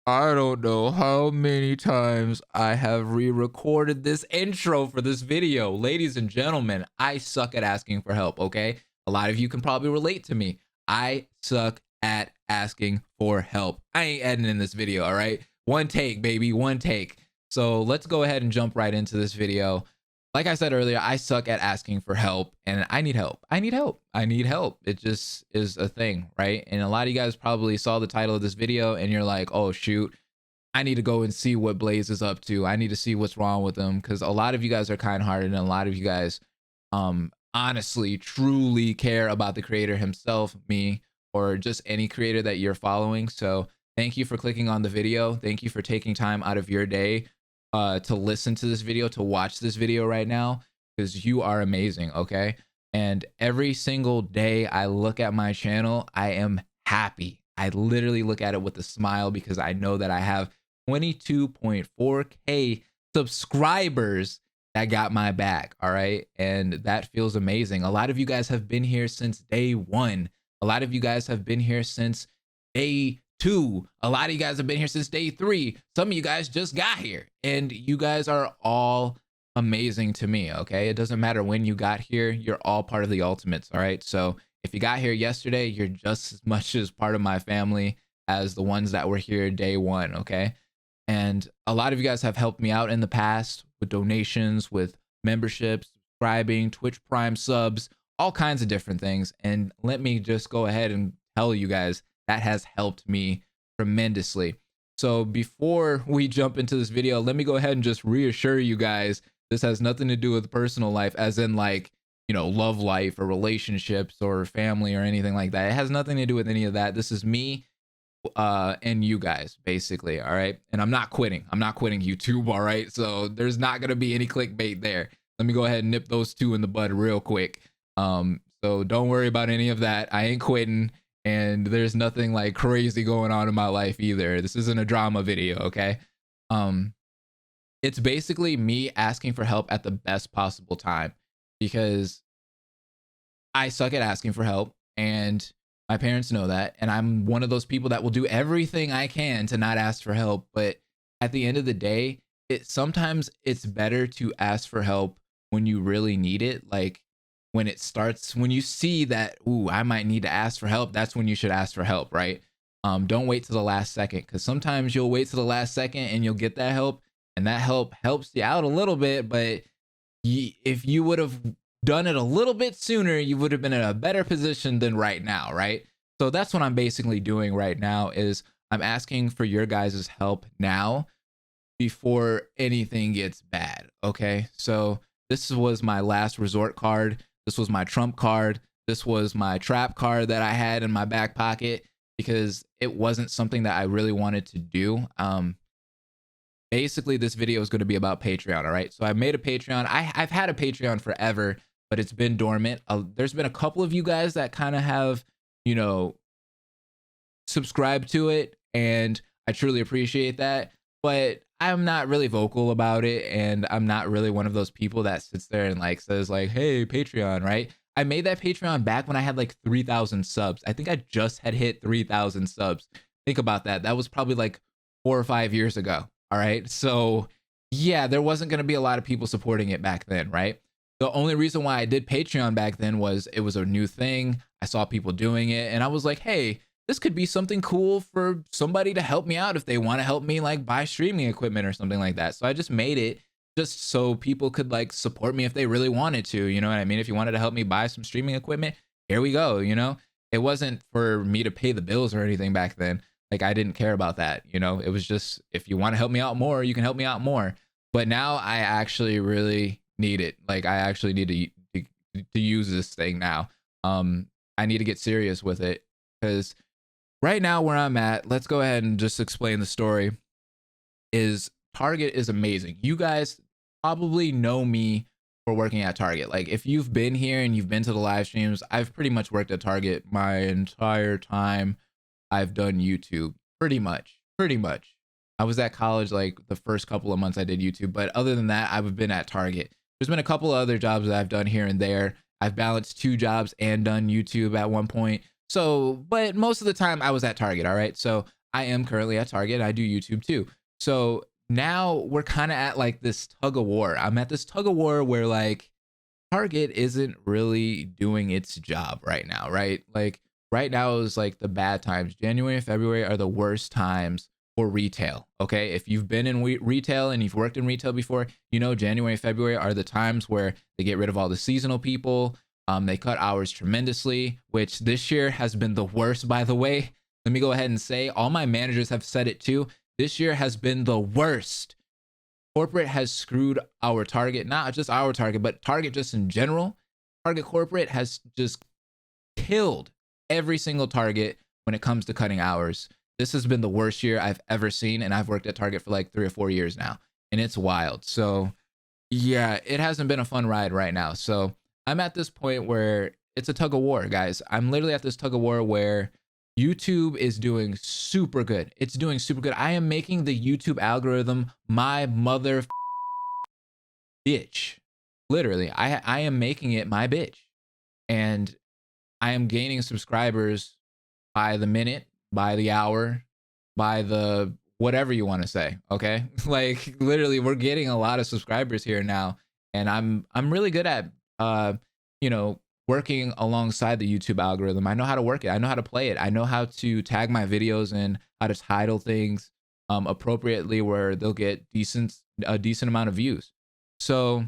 I don't know how many times I have re-recorded this intro for this video. Ladies and gentlemen, I suck at asking for help, okay? A lot of you can probably relate to me. I suck at asking for help. I ain't editing this video, all right? One take, baby, one take. So let's go ahead and jump right into this video. Like I said earlier, I suck at asking for help and I need help. I need help. I need help. It just is a thing, right? And a lot of you guys probably saw the title of this video and you're like, oh, shoot, I need to go and see what Blaze is up to. I need to see what's wrong with him because a lot of you guys are kind-hearted and a lot of you guys honestly, truly care about the creator himself, me, or just any creator that you're following. So thank you for clicking on the video. Thank you for taking time out of your day to listen to this video, to watch this video right now, because you are amazing, okay? And every single day I look at my channel, I am happy. I literally look at it with a smile because I know that I have 22.4K subscribers that got my back, all right? And that feels amazing. A lot of you guys have been here since day one. A lot of you guys have been here since day 2. A lot of you guys have been here since day 3. Some of you guys just got here and you guys are all amazing to me, okay? It doesn't matter when you got here, you're all part of the Ultimates, all right? So if you got here yesterday, you're just as much as part of my family as the ones that were here day 1, okay? And a lot of you guys have helped me out in the past with donations, with memberships, subscribing, Twitch Prime subs, all kinds of different things. And let me just go ahead and tell you guys that has helped me tremendously. So before we jump into this video, let me go ahead and just reassure you guys, this has nothing to do with personal life, as in like, you know, love life or relationships or family or anything like that. It has nothing to do with any of that. This is me and you guys, basically, all right? And I'm not quitting YouTube, all right? So there's not gonna be any clickbait there. Let me go ahead and nip those two in the bud real quick. So don't worry about any of that. I ain't quitting, and there's nothing like crazy going on in my life either. This isn't a drama video, okay? It's basically me asking for help at the best possible time because I suck at asking for help and my parents know that, and I'm one of those people that will do everything I can to not ask for help. But at the end of the day, sometimes it's better to ask for help when you really need it. Like when you see that, ooh, I might need to ask for help, that's when you should ask for help, right? Don't wait to the last second, because sometimes you'll wait to the last second and you'll get that help, and that help helps you out a little bit. But if you would have done it a little bit sooner, you would have been in a better position than right now, right? So that's what I'm basically doing right now, is I'm asking for your guys' help now before anything gets bad, okay? So this was my last resort card. This was my trump card. This was my trap card that I had in my back pocket because it wasn't something that I really wanted to do. Basically, this video is going to be about Patreon, all right? So I made a Patreon. I've had a Patreon forever, but it's been dormant. There's been a couple of you guys that kind of have, you know, subscribed to it, and I truly appreciate that. But I'm not really vocal about it, and I'm not really one of those people that sits there and like says like, hey, Patreon, right? I made that Patreon back when I had like 3,000 subs. I think I just had hit 3,000 subs. Think about that. That was probably like 4 or 5 years ago. All right. So yeah, there wasn't going to be a lot of people supporting it back then, right? The only reason why I did Patreon back then was it was a new thing. I saw people doing it and I was like, hey, this could be something cool for somebody to help me out if they want to help me like buy streaming equipment or something like that. So I just made it just so people could like support me if they really wanted to, you know what I mean? If you wanted to help me buy some streaming equipment, here we go, you know? It wasn't for me to pay the bills or anything back then. Like I didn't care about that, you know? It was just, if you want to help me out more, you can help me out more. But now I actually really need it. Like I actually need to use this thing now. I need to get serious with it because right now where I'm at, let's go ahead and just explain the story, is Target is amazing. You guys probably know me for working at Target. Like if you've been here and you've been to the live streams, I've pretty much worked at Target my entire time I've done YouTube. Pretty much. I was at college like the first couple of months I did YouTube, but other than that, I've been at Target. There's been a couple of other jobs that I've done here and there. I've balanced 2 jobs and done YouTube at one point. So, but most of the time I was at Target, all right? So I am currently at Target. I do YouTube too. So now we're kind of at like this tug of war. I'm at this tug of war where like Target isn't really doing its job right now, right? Like right now is like the bad times. January and February are the worst times for retail. Okay. If you've been in retail and you've worked in retail before, you know, January and February are the times where they get rid of all the seasonal people. They cut hours tremendously, which this year has been the worst, by the way. Let me go ahead and say all my managers have said it too. This year has been the worst. Corporate has screwed our Target, not just our Target, but Target just in general. Target corporate has just killed every single Target when it comes to cutting hours. This has been the worst year I've ever seen, and I've worked at Target for like 3 or 4 years now, and it's wild. So yeah, it hasn't been a fun ride right now. So I'm at this point where it's a tug of war, guys. I'm literally at this tug of war where YouTube is doing super good. It's doing super good. I am making the YouTube algorithm my mother bitch. Literally, I am making it my bitch. And I am gaining subscribers by the minute, by the hour, by the whatever you want to say. Okay. Like literally we're getting a lot of subscribers here now. And I'm really good at you know, working alongside the YouTube algorithm. I know how to work it. I know how to play it. I know how to tag my videos and how to title things appropriately where they'll get a decent amount of views. So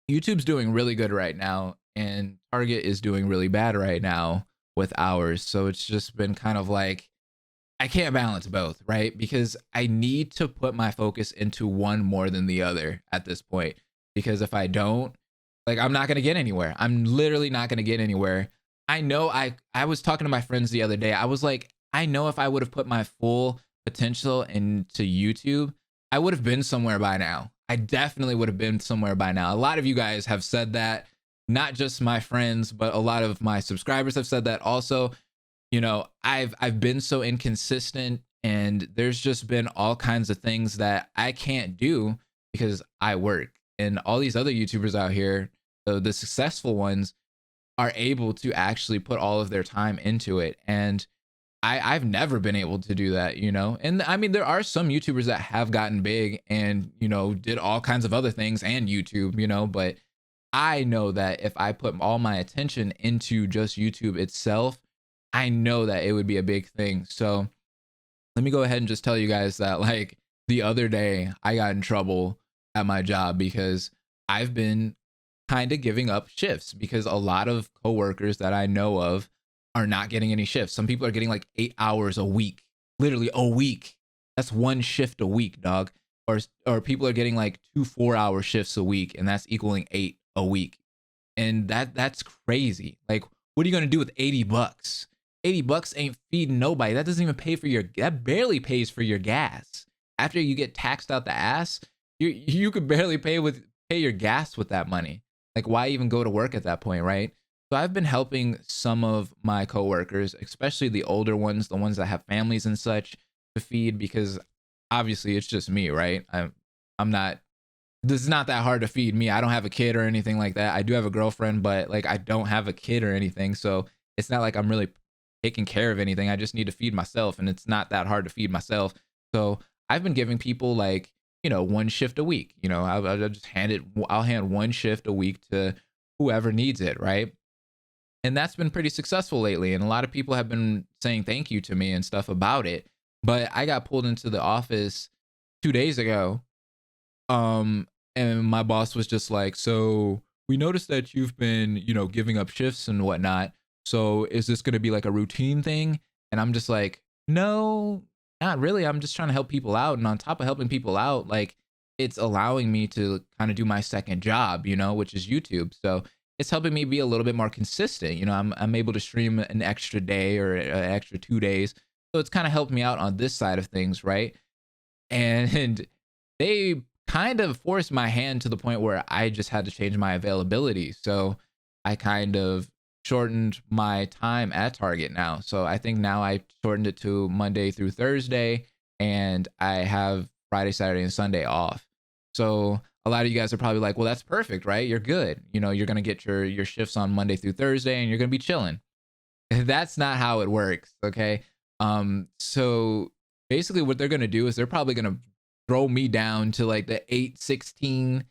YouTube's doing really good right now, and Target is doing really bad right now with hours. So it's just been kind of like I can't balance both, right? Because I need to put my focus into one more than the other at this point. Because if I don't, like I'm not gonna get anywhere. I'm literally not gonna get anywhere. I know I was talking to my friends the other day. I was like, I know if I would have put my full potential into YouTube, I would have been somewhere by now. I definitely would have been somewhere by now. A lot of you guys have said that, not just my friends, but a lot of my subscribers have said that also. You know, I've been so inconsistent, and there's just been all kinds of things that I can't do because I work. And all these other YouTubers out here, the successful ones, are able to actually put all of their time into it. And I've never been able to do that, you know? And I mean, there are some YouTubers that have gotten big and, you know, did all kinds of other things and YouTube, you know, but I know that if I put all my attention into just YouTube itself, I know that it would be a big thing. So let me go ahead and just tell you guys that like the other day I got in trouble at my job because I've been kind of giving up shifts because a lot of coworkers that I know of are not getting any shifts. Some people are getting like 8 hours a week, literally a week. That's one shift a week, dog. Or people are getting like 2 4-hour shifts a week, and that's equaling 8 a week. And that's crazy. Like, what are you gonna do with $80? $80 ain't feeding nobody. That doesn't even pay for that barely pays for your gas. After you get taxed out the ass, you could barely pay your gas with that money. Like, why even go to work at that point, right? So I've been helping some of my coworkers, especially the older ones, the ones that have families and such, to feed, because obviously it's just me, right? I'm not. This is not that hard to feed me. I don't have a kid or anything like that. I do have a girlfriend, but like I don't have a kid or anything, so it's not like I'm really taking care of anything. I just need to feed myself, and it's not that hard to feed myself. So I've been giving people like, you know, one shift a week. You know, I'll just I'll hand one shift a week to whoever needs it, right? And that's been pretty successful lately. And a lot of people have been saying thank you to me and stuff about it. But I got pulled into the office 2 days ago. And my boss was just like, so we noticed that you've been, you know, giving up shifts and whatnot. So is this going to be like a routine thing? And I'm just like, no, not really. I'm just trying to help people out. And on top of helping people out, like it's allowing me to kind of do my second job, you know, which is YouTube. So it's helping me be a little bit more consistent. You know, I'm able to stream an extra day or an extra 2 days. So it's kind of helped me out on this side of things, right? And they kind of forced my hand to the point where I just had to change my availability. So I kind of shortened my time at Target now. So I think now I shortened it to Monday through Thursday, and I have Friday, Saturday, and Sunday off. So a lot of you guys are probably like, well, that's perfect, right? You're good. You know, you're going to get your shifts on Monday through Thursday, and you're going to be chilling. That's not how it works. Okay. So basically what they're going to do is they're probably going to throw me down to like the 816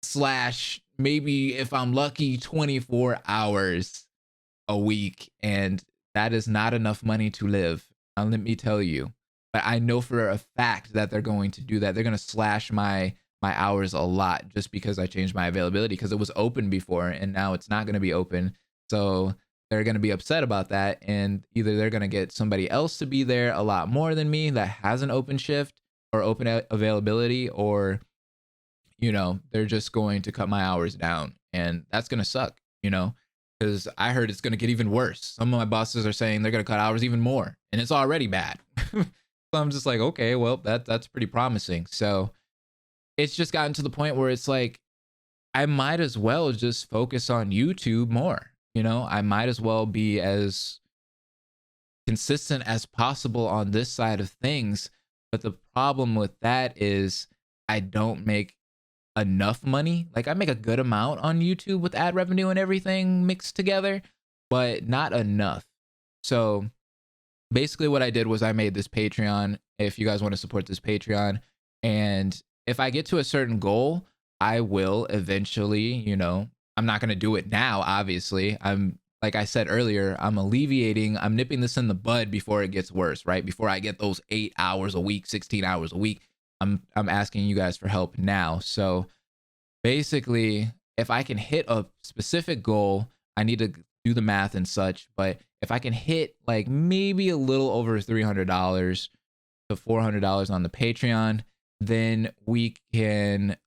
slash maybe if I'm lucky 24 hours a week, and that is not enough money to live. Let me tell you. But I know for a fact that they're going to do that. They're going to slash my hours a lot just because I changed my availability, because it was open before and now it's not going to be open. So they're going to be upset about that, and either they're going to get somebody else to be there a lot more than me that has an open shift or open availability, or they're just going to cut my hours down, and that's going to suck, because I heard it's going to get even worse. Some of my bosses are saying they're going to cut hours even more, and it's already bad. So I'm just like, okay, well, that's pretty promising. So it's just gotten to the point where it's like, I might as well just focus on YouTube more. I might as well be as consistent as possible on this side of things. But the problem with that is I don't make enough money. Like, I make a good amount on YouTube with ad revenue and everything mixed together, but not enough. So basically what I did was I made this Patreon. If you guys want to support this Patreon, and if I get to a certain goal, I will eventually, I'm not going to do it now, obviously. Like I said earlier, I'm nipping this in the bud before it gets worse, right? Before I get those 8 hours a week, 16 hours a week. I'm asking you guys for help now. So basically, if I can hit a specific goal, I need to do the math and such. But if I can hit like maybe a little over $300 to $400 on the Patreon, then we can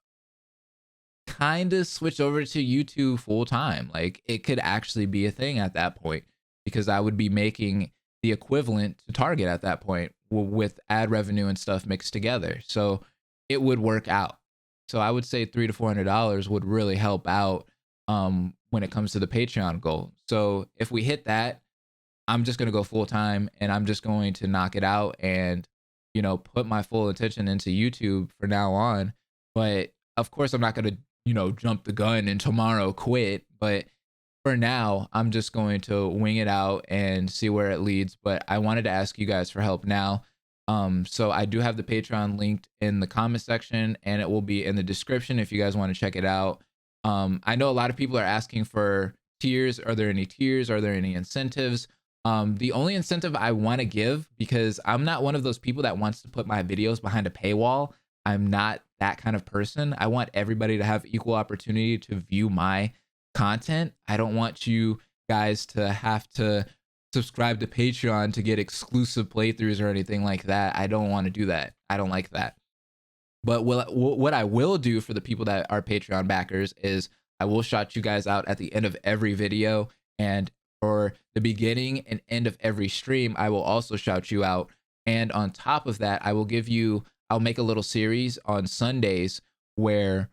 kind of switch over to YouTube full time. Like, it could actually be a thing at that point, because I would be making the equivalent to Target at that point with ad revenue and stuff mixed together. So it would work out. So I would say $300 to $400 would really help out when it comes to the Patreon goal. So if we hit that, I'm just going to go full time, and I'm just going to knock it out and, put my full attention into YouTube for now on. But of course, I'm not going to, jump the gun and tomorrow quit. But for now, I'm just going to wing it out and see where it leads. But I wanted to ask you guys for help now. So I do have the Patreon linked in the comment section, and it will be in the description if you guys want to check it out. I know a lot of people are asking for tiers. Are there any tiers? Are there any incentives? The only incentive I want to give, because I'm not one of those people that wants to put my videos behind a paywall. I'm not that kind of person. I want everybody to have equal opportunity to view my content. I don't want you guys to have to subscribe to Patreon to get exclusive playthroughs or anything like that. I don't want to do that. I don't like that. But what I will do for the people that are Patreon backers is I will shout you guys out at the end of every video, and for the beginning and end of every stream, I will also shout you out. And on top of that, I'll make a little series on Sundays where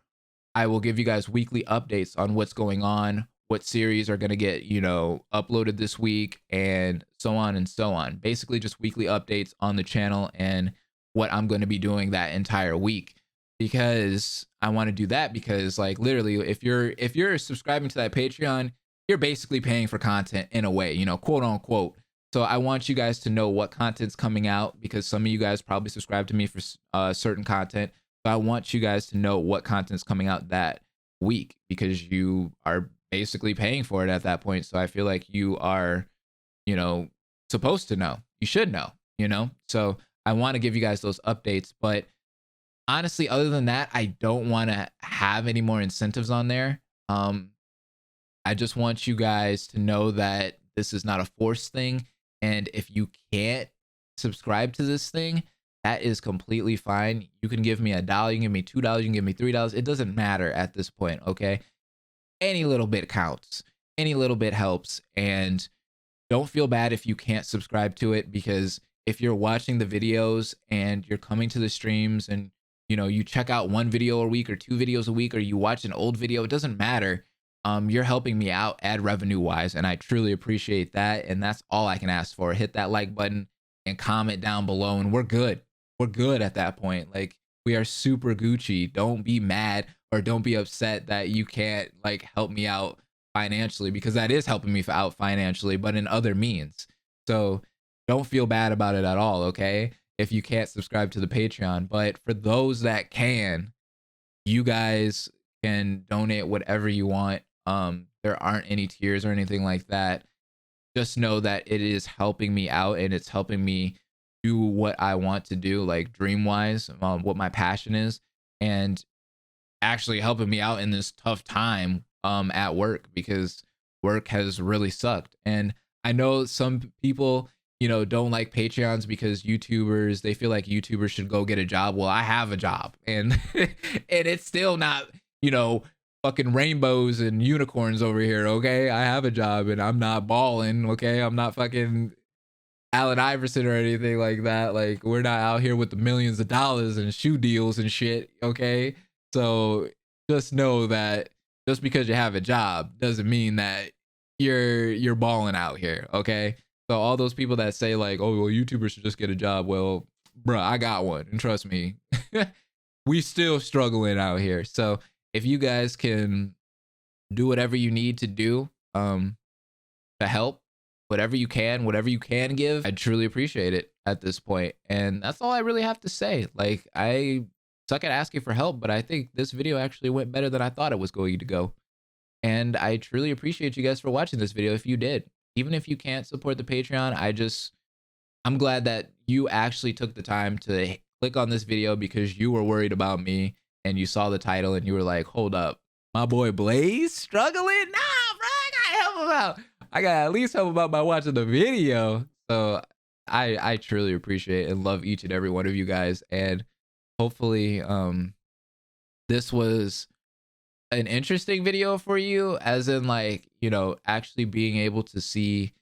I will give you guys weekly updates on what's going on, what series are going to get, uploaded this week, and so on and so on. Basically just weekly updates on the channel and what I'm going to be doing that entire week, because I want to do that, because like literally if you're subscribing to that Patreon, you're basically paying for content in a way, quote unquote. So I want you guys to know what content's coming out, because some of you guys probably subscribe to me for certain content. So I want you guys to know what content's coming out that week, because you are basically paying for it at that point. So I feel like you are, supposed to know. You should know, So I want to give you guys those updates. But honestly, other than that, I don't want to have any more incentives on there. I just want you guys to know that this is not a forced thing. And if you can't subscribe to this thing, that is completely fine. You can give me $1, you can give me $2, you can give me $3. It doesn't matter at this point, okay? Any little bit counts. Any little bit helps. And don't feel bad if you can't subscribe to it, because if you're watching the videos and you're coming to the streams and, you check out one video a week or 2 videos a week, or you watch an old video, it doesn't matter. You're helping me out ad revenue wise, and I truly appreciate that. And that's all I can ask for. Hit that like button and comment down below, and we're good. We're good at that point. Like, we are super Gucci. Don't be mad or don't be upset that you can't like help me out financially, because that is helping me out financially, but in other means. So don't feel bad about it at all. Okay. if you can't subscribe to the Patreon. But for those that can, you guys can donate whatever you want. There aren't any tiers or anything like that. Just know that it is helping me out and it's helping me do what I want to do, like dream wise, what my passion is, and actually helping me out in this tough time at work, because work has really sucked. And I know some people, don't like Patreons because YouTubers, they feel like YouTubers should go get a job. Well, I have a job, and and it's still not, fucking rainbows and unicorns over here. Okay, I have a job and I'm not balling. Okay, I'm not fucking Allen Iverson or anything like that. Like, we're not out here with the millions of dollars and shoe deals and shit. Okay, so just know that just because you have a job doesn't mean that you're balling out here. Okay, so all those people that say like, oh well, YouTubers should just get a job. Well, bruh, I got one, and trust me, we still struggling out here. So if you guys can do whatever you need to do to help, whatever you can give, I truly appreciate it at this point. And that's all I really have to say. Like, I suck at asking for help, but I think this video actually went better than I thought it was going to go. And I truly appreciate you guys for watching this video if you did. Even if you can't support the Patreon, I'm glad that you actually took the time to click on this video because you were worried about me and you saw the title and you were like, hold up, my boy Blaze struggling? Nah, bro, I gotta help him out. I gotta at least help him out by watching the video. So I truly appreciate and love each and every one of you guys. And hopefully this was an interesting video for you, as in like, actually being able to see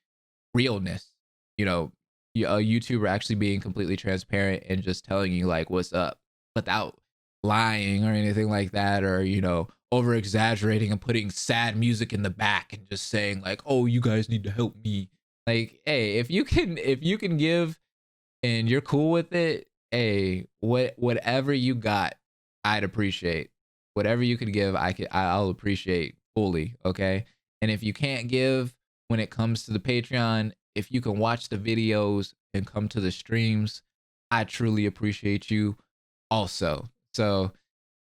realness, a YouTuber actually being completely transparent and just telling you like what's up without lying or anything like that, or over exaggerating and putting sad music in the back and just saying like, oh, you guys need to help me. Like, hey, if you can give and you're cool with it, hey, whatever you got, I'd appreciate. Whatever you can give, I'll appreciate fully. Okay, and if you can't give when it comes to the Patreon, if you can watch the videos and come to the streams, I truly appreciate you also. So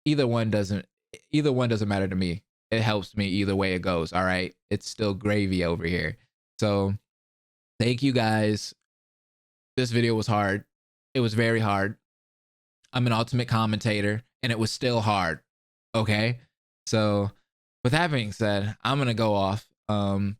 either one doesn't matter to me. It helps me either way it goes. All right, it's still gravy over here. So thank you guys. This video was hard. It was very hard. I'm an ultimate commentator and it was still hard. Okay, so with that being said, I'm gonna go off. I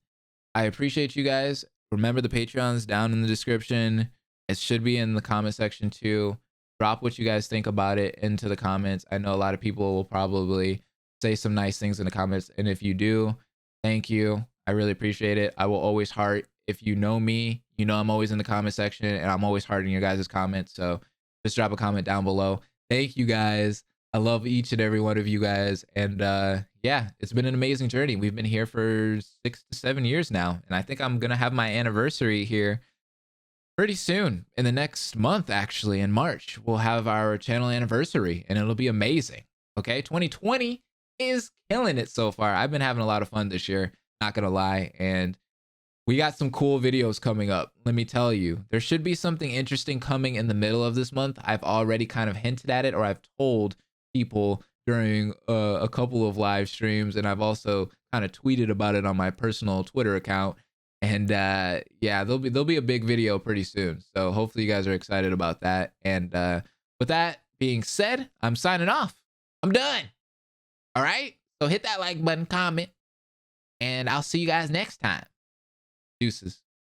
appreciate you guys. Remember, the Patreon's down in the description. It should be in the comment section too. Drop what you guys think about it into the comments. I know a lot of people will probably say some nice things in the comments, and if you do, thank you. I really appreciate it. I will always heart. If you know me, I'm always in the comment section and I'm always hearting your guys' comments. So just drop a comment down below. Thank you guys. I love each and every one of you guys. And yeah, it's been an amazing journey. We've been here for 6 to 7 years now. And I think I'm going to have my anniversary here pretty soon. In the next month, actually, in March, we'll have our channel anniversary and it'll be amazing. Okay, 2020 is killing it so far. I've been having a lot of fun this year, not going to lie. And we got some cool videos coming up. Let me tell you, there should be something interesting coming in the middle of this month. I've already kind of hinted at it, or I've told people during a couple of live streams, and I've also kind of tweeted about it on my personal Twitter account. And yeah, there'll be a big video pretty soon. So hopefully you guys are excited about that. And with that being said, I'm signing off. I'm done. All right. So hit that like button, comment, and I'll see you guys next time. Deuces.